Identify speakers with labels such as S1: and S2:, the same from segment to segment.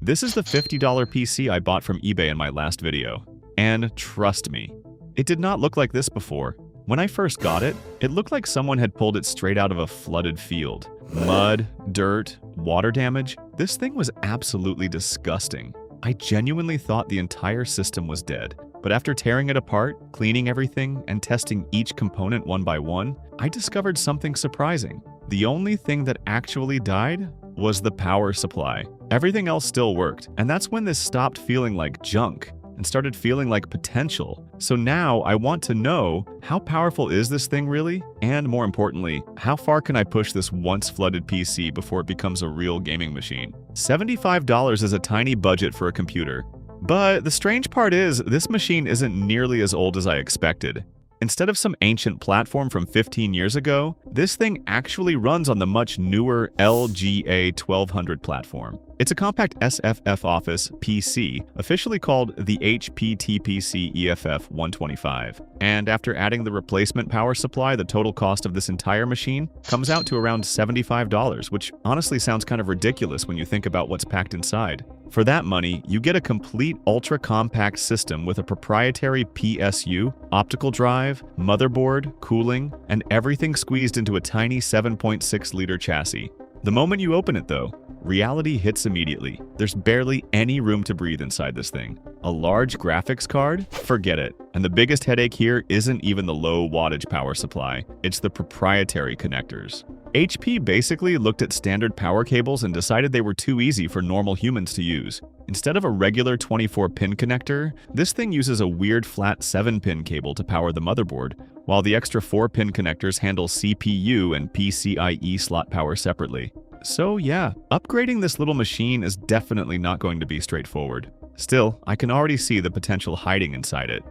S1: This is the $50 PC I bought from eBay in my last video. And trust me, it did not look like this before. When I first got it, it looked like someone had pulled it straight out of a flooded field. Mud, dirt, water damage. This thing was absolutely disgusting. I genuinely thought the entire system was dead. But after tearing it apart, cleaning everything, and testing each component one by one, I discovered something surprising. The only thing that actually died was the power supply. Everything else still worked, and that's when this stopped feeling like junk and started feeling like potential. So now I want to know, how powerful is this thing really? And more importantly, how far can I push this once flooded PC before it becomes a real gaming machine? $75 is a tiny budget for a computer. But the strange part is, this machine isn't nearly as old as I expected. Instead of some ancient platform from 15 years ago, this thing actually runs on the much newer LGA 1200 platform. It's a compact SFF Office PC, officially called the HP TPC EFF 125. And after adding the replacement power supply, the total cost of this entire machine comes out to around $75, which honestly sounds kind of ridiculous when you think about what's packed inside. For that money, you get a complete ultra-compact system with a proprietary PSU, optical drive, motherboard, cooling, and everything squeezed into a tiny 7.6-liter chassis. The moment you open it, though, reality hits immediately. There's barely any room to breathe inside this thing. A large graphics card? Forget it. And the biggest headache here isn't even the low wattage power supply, it's the proprietary connectors. HP basically looked at standard power cables and decided they were too easy for normal humans to use. Instead of a regular 24-pin connector, this thing uses a weird flat 7-pin cable to power the motherboard, while the extra 4-pin connectors handle CPU and PCIe slot power separately. So yeah, upgrading this little machine is definitely not going to be straightforward. Still, I can already see the potential hiding inside it.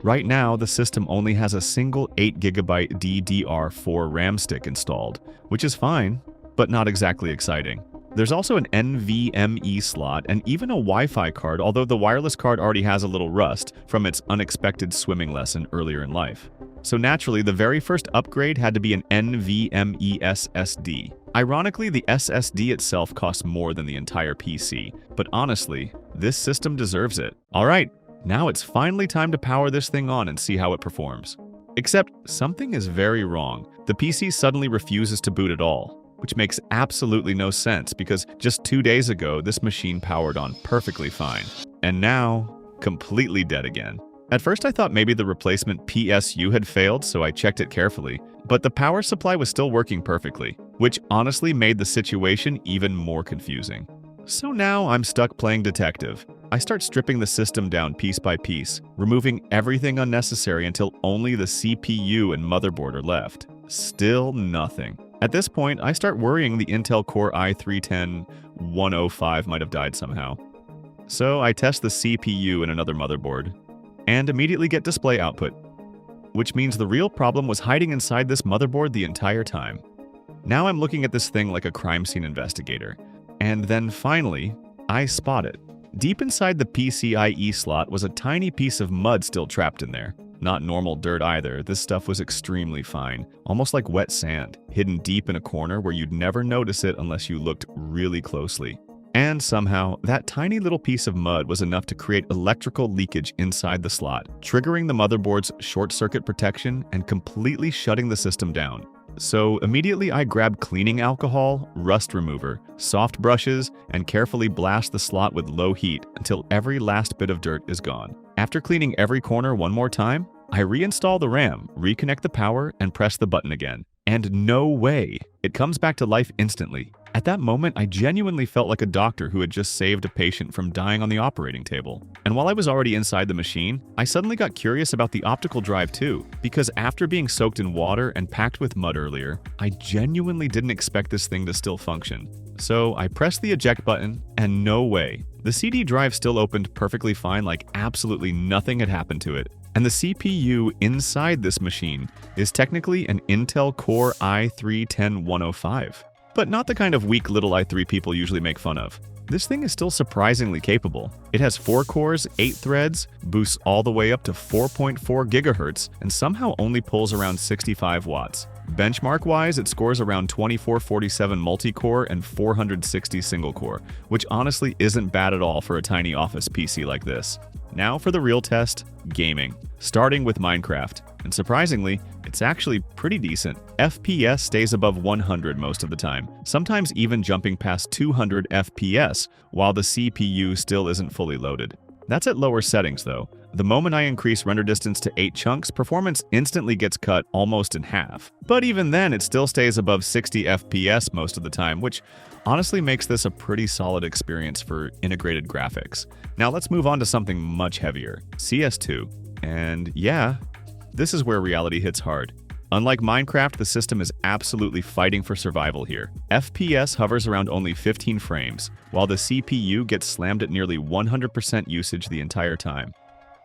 S1: Right now, the system only has a single 8GB DDR4 RAM stick installed, which is fine, but not exactly exciting. There's also an NVMe slot and even a Wi-Fi card, although the wireless card already has a little rust from its unexpected swimming lesson earlier in life. So naturally, the very first upgrade had to be an NVMe SSD. Ironically, the SSD itself costs more than the entire PC, but honestly, this system deserves it. Alright, now it's finally time to power this thing on and see how it performs. Except, something is very wrong. The PC suddenly refuses to boot at all, which makes absolutely no sense because just 2 days ago, this machine powered on perfectly fine. And now, completely dead again. At first I thought maybe the replacement PSU had failed, so I checked it carefully. But the power supply was still working perfectly, which honestly made the situation even more confusing. So now I'm stuck playing detective. I start stripping the system down piece by piece, removing everything unnecessary until only the CPU and motherboard are left. Still nothing. At this point, I start worrying the Intel Core i3-10105 might have died somehow. So I test the CPU and another motherboard, and immediately get display output, which means the real problem was hiding inside this motherboard the entire time. Now I'm looking at this thing like a crime scene investigator, and then finally, I spot it. Deep inside the PCIe slot was a tiny piece of mud still trapped in there. Not normal dirt either, this stuff was extremely fine, almost like wet sand, hidden deep in a corner where you'd never notice it unless you looked really closely. And somehow, that tiny little piece of mud was enough to create electrical leakage inside the slot, triggering the motherboard's short-circuit protection and completely shutting the system down. So immediately I grab cleaning alcohol, rust remover, soft brushes, and carefully blast the slot with low heat until every last bit of dirt is gone. After cleaning every corner one more time, I reinstall the RAM, reconnect the power, and press the button again. And no way! It comes back to life instantly. At that moment, I genuinely felt like a doctor who had just saved a patient from dying on the operating table. And while I was already inside the machine, I suddenly got curious about the optical drive too, because after being soaked in water and packed with mud earlier, I genuinely didn't expect this thing to still function. So I pressed the eject button, and no way. The CD drive still opened perfectly fine, like absolutely nothing had happened to it. And the CPU inside this machine is technically an Intel Core i3-10105. But not the kind of weak little i3 people usually make fun of. This thing is still surprisingly capable. It has 4 cores, 8 threads, boosts all the way up to 4.4 GHz, and somehow only pulls around 65 watts. Benchmark-wise, it scores around 2447 multi-core and 460 single-core, which honestly isn't bad at all for a tiny office PC like this. Now for the real test, gaming. Starting with Minecraft. And surprisingly, it's actually pretty decent. FPS stays above 100 most of the time, sometimes even jumping past 200 FPS, while the CPU still isn't fully loaded. That's at lower settings though. The moment I increase render distance to 8 chunks, performance instantly gets cut almost in half. But even then, it still stays above 60 FPS most of the time, which honestly makes this a pretty solid experience for integrated graphics. Now let's move on to something much heavier, CS2. And yeah, this is where reality hits hard. Unlike Minecraft, the system is absolutely fighting for survival here. FPS hovers around only 15 frames, while the CPU gets slammed at nearly 100% usage the entire time.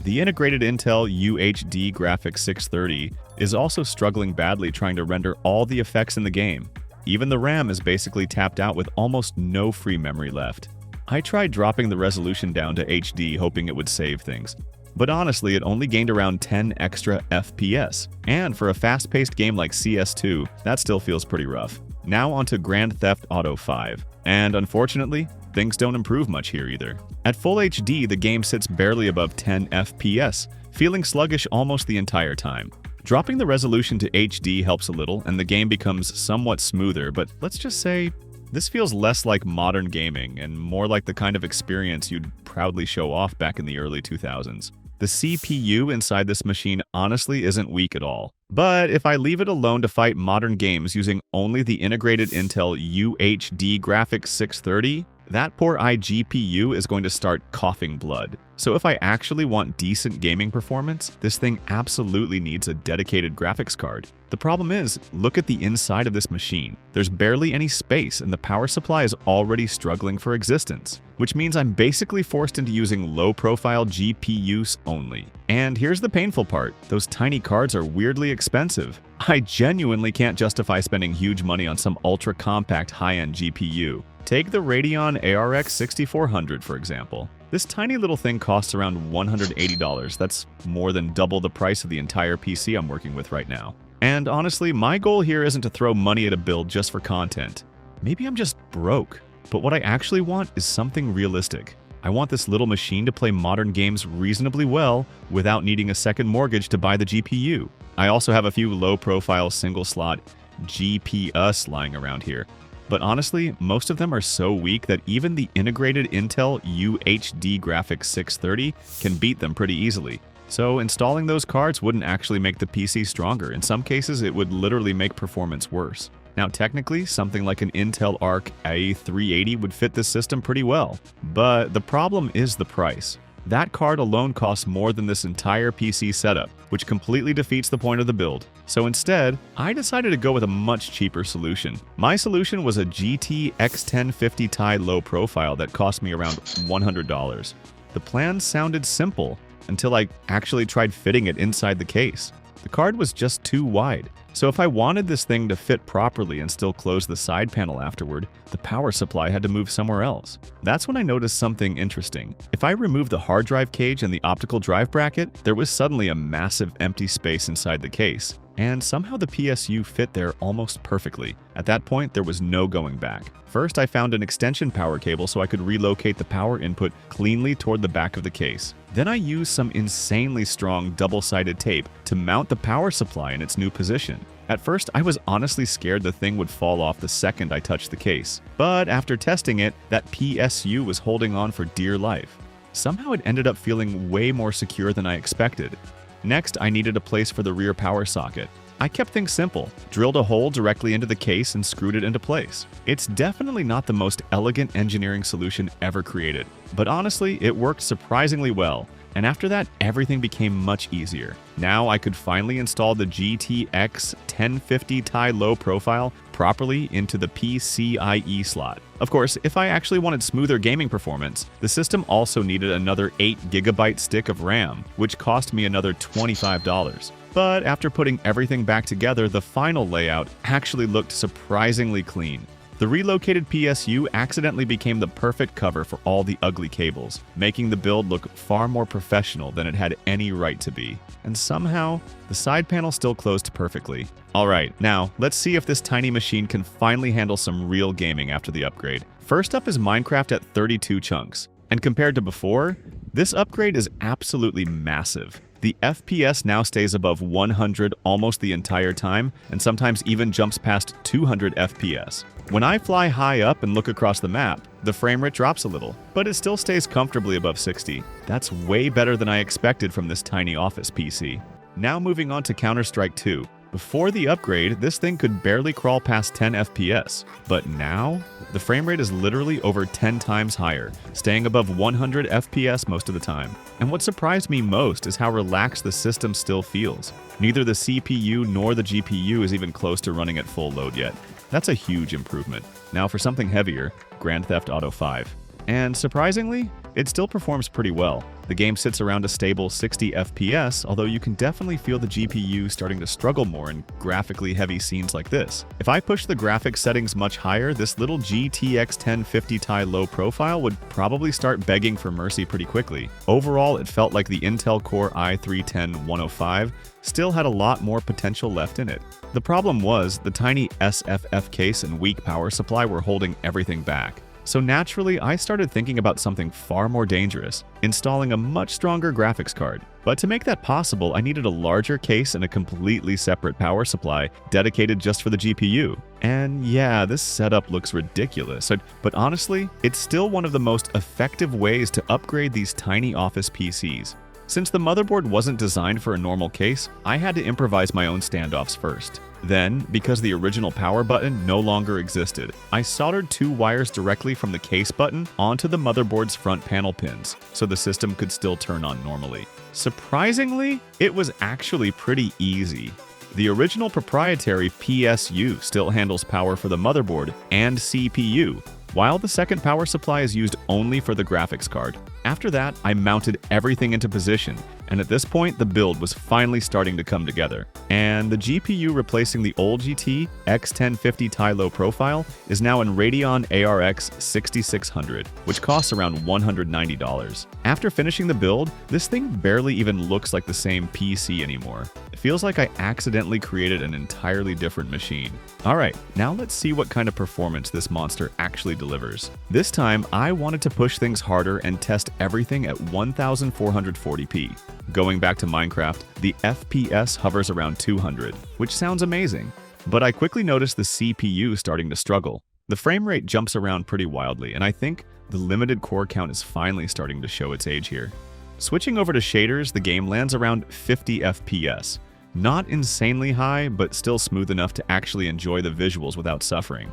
S1: The integrated Intel UHD Graphics 630 is also struggling badly trying to render all the effects in the game. Even the RAM is basically tapped out with almost no free memory left. I tried dropping the resolution down to HD hoping it would save things, but honestly it only gained around 10 extra FPS. And for a fast-paced game like CS2, that still feels pretty rough. Now onto Grand Theft Auto 5. And unfortunately, things don't improve much here either. At full HD, the game sits barely above 10 FPS, feeling sluggish almost the entire time. Dropping the resolution to HD helps a little, and the game becomes somewhat smoother, but let's just say, this feels less like modern gaming and more like the kind of experience you'd proudly show off back in the early 2000s. The CPU inside this machine honestly isn't weak at all. But if I leave it alone to fight modern games using only the integrated Intel UHD Graphics 630, that poor iGPU is going to start coughing blood. So if I actually want decent gaming performance, this thing absolutely needs a dedicated graphics card. The problem is, look at the inside of this machine. There's barely any space and the power supply is already struggling for existence, which means I'm basically forced into using low-profile GPUs only. And here's the painful part, those tiny cards are weirdly expensive. I genuinely can't justify spending huge money on some ultra-compact high-end GPU. Take the Radeon ARX 6400 for example. This tiny little thing costs around $180. That's more than double the price of the entire PC I'm working with right now. And honestly, my goal here isn't to throw money at a build just for content. Maybe I'm just broke. But what I actually want is something realistic. I want this little machine to play modern games reasonably well without needing a second mortgage to buy the GPU. I also have a few low-profile single-slot GPUs lying around here. But honestly, most of them are so weak that even the integrated Intel UHD Graphics 630 can beat them pretty easily. So installing those cards wouldn't actually make the PC stronger. In some cases, it would literally make performance worse. Now technically, something like an Intel Arc A380 would fit this system pretty well. But the problem is the price. That card alone costs more than this entire PC setup, which completely defeats the point of the build. So instead, I decided to go with a much cheaper solution. My solution was a GT X1050 Ti low profile that cost me around $100. The plan sounded simple until I actually tried fitting it inside the case. The card was just too wide. So if I wanted this thing to fit properly and still close the side panel afterward, the power supply had to move somewhere else. That's when I noticed something interesting. If I removed the hard drive cage and the optical drive bracket, there was suddenly a massive empty space inside the case. And somehow the PSU fit there almost perfectly. At that point, there was no going back. First, I found an extension power cable so I could relocate the power input cleanly toward the back of the case. Then I used some insanely strong double-sided tape to mount the power supply in its new position. At first, I was honestly scared the thing would fall off the second I touched the case. But after testing it, that PSU was holding on for dear life. Somehow it ended up feeling way more secure than I expected. Next, I needed a place for the rear power socket. I kept things simple, drilled a hole directly into the case and screwed it into place. It's definitely not the most elegant engineering solution ever created, but honestly, it worked surprisingly well. And after that, everything became much easier. Now I could finally install the GTX 1050 Ti low profile properly into the PCIe slot. Of course, if I actually wanted smoother gaming performance, the system also needed another 8GB stick of RAM, which cost me another $25. But after putting everything back together, the final layout actually looked surprisingly clean. The relocated PSU accidentally became the perfect cover for all the ugly cables, making the build look far more professional than it had any right to be. And somehow, the side panel still closed perfectly. Alright, now let's see if this tiny machine can finally handle some real gaming after the upgrade. First up is Minecraft at 32 chunks. And compared to before, this upgrade is absolutely massive. The FPS now stays above 100 almost the entire time, and sometimes even jumps past 200 FPS. When I fly high up and look across the map, the frame rate drops a little, but it still stays comfortably above 60. That's way better than I expected from this tiny office PC. Now moving on to Counter-Strike 2. Before the upgrade, this thing could barely crawl past 10 FPS, but now, the frame rate is literally over 10 times higher, staying above 100 FPS most of the time. And what surprised me most is how relaxed the system still feels. Neither the CPU nor the GPU is even close to running at full load yet. That's a huge improvement. Now for something heavier, Grand Theft Auto 5. And surprisingly, it still performs pretty well. The game sits around a stable 60 FPS, although you can definitely feel the GPU starting to struggle more in graphically heavy scenes like this. If I push the graphics settings much higher, this little GTX 1050 Ti low profile would probably start begging for mercy pretty quickly. Overall, it felt like the Intel Core i3-10105 still had a lot more potential left in it. The problem was, the tiny SFF case and weak power supply were holding everything back. So naturally, I started thinking about something far more dangerous, installing a much stronger graphics card. But to make that possible, I needed a larger case and a completely separate power supply dedicated just for the GPU. And yeah, this setup looks ridiculous, but honestly, it's still one of the most effective ways to upgrade these tiny office PCs. Since the motherboard wasn't designed for a normal case, I had to improvise my own standoffs first. Then, because the original power button no longer existed, I soldered 2 wires directly from the case button onto the motherboard's front panel pins, so the system could still turn on normally. Surprisingly, it was actually pretty easy. The original proprietary PSU still handles power for the motherboard and CPU, while the second power supply is used only for the graphics card. After that, I mounted everything into position, and at this point, the build was finally starting to come together. And the GPU replacing the old GT X1050 Ti low profile is now an Radeon ARX 6600, which costs around $190. After finishing the build, this thing barely even looks like the same PC anymore. It feels like I accidentally created an entirely different machine. Alright, now let's see what kind of performance this monster actually delivers. This time, I wanted to push things harder and test everything at 1440p. Going back to Minecraft, the FPS hovers around 200, which sounds amazing. But I quickly noticed the CPU starting to struggle. The frame rate jumps around pretty wildly, and I think the limited core count is finally starting to show its age here. Switching over to shaders, the game lands around 50 FPS. Not insanely high, but still smooth enough to actually enjoy the visuals without suffering.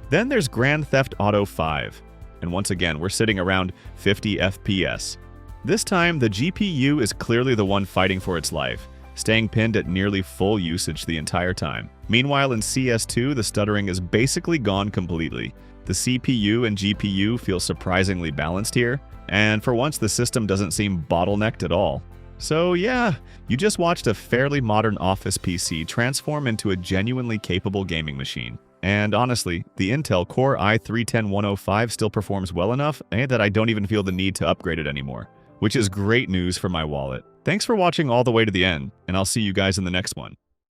S1: Then there's Grand Theft Auto 5. And once again, we're sitting around 50 FPS. This time, the GPU is clearly the one fighting for its life, staying pinned at nearly full usage the entire time. Meanwhile, in CS2, the stuttering is basically gone completely. The CPU and GPU feel surprisingly balanced here, and for once, the system doesn't seem bottlenecked at all. So yeah, you just watched a fairly modern office PC transform into a genuinely capable gaming machine. And honestly, the Intel Core i3-10105 still performs well enough that I don't even feel the need to upgrade it anymore, which is great news for my wallet. Thanks for watching all the way to the end, and I'll see you guys in the next one.